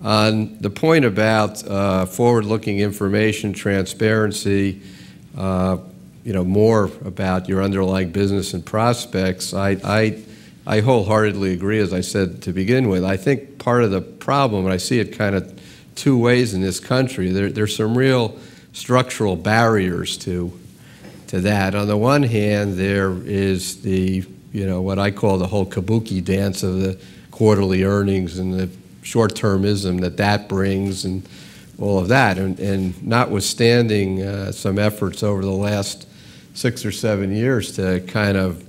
On the point about forward-looking information, transparency, more about your underlying business and prospects, I wholeheartedly agree, as I said to begin with. I think part of the problem, and I see it kind of two ways in this country, there's some real structural barriers to that. On the one hand, there is the, what I call the whole kabuki dance of the quarterly earnings and the short-termism that brings and all of that. And notwithstanding some efforts over the last 6 or 7 years to kind of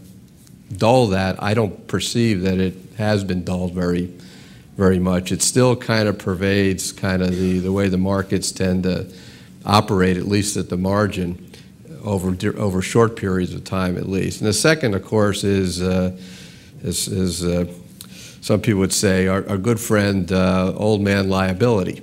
dull that, I don't perceive that it has been dulled very, very much. It still kind of pervades kind of the way the markets tend to operate, at least at the margin, over short periods of time at least. And the second, of course, is some people would say, our good friend, old man liability.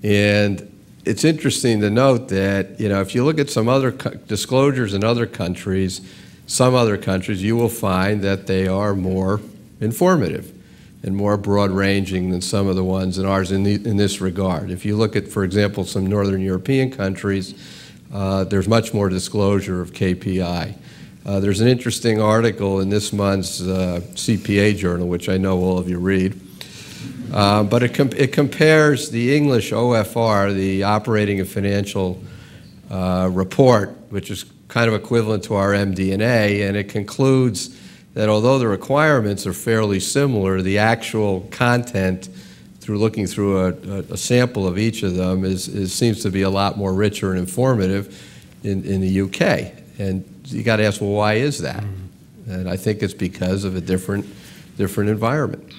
And it's interesting to note that, if you look at some other disclosures in other countries, you will find that they are more informative and more broad-ranging than some of the ones in ours in this regard. If you look at, for example, some Northern European countries, there's much more disclosure of KPI. There's an interesting article in this month's CPA journal, which I know all of you read, but it compares the English OFR, the Operating and Financial Report, which is kind of equivalent to our MD&A, and it concludes that although the requirements are fairly similar, the actual content, through looking through a sample of each of them, seems to be a lot more richer and informative in the UK. And you got to ask, well, why is that? And I think it's because of a different environment.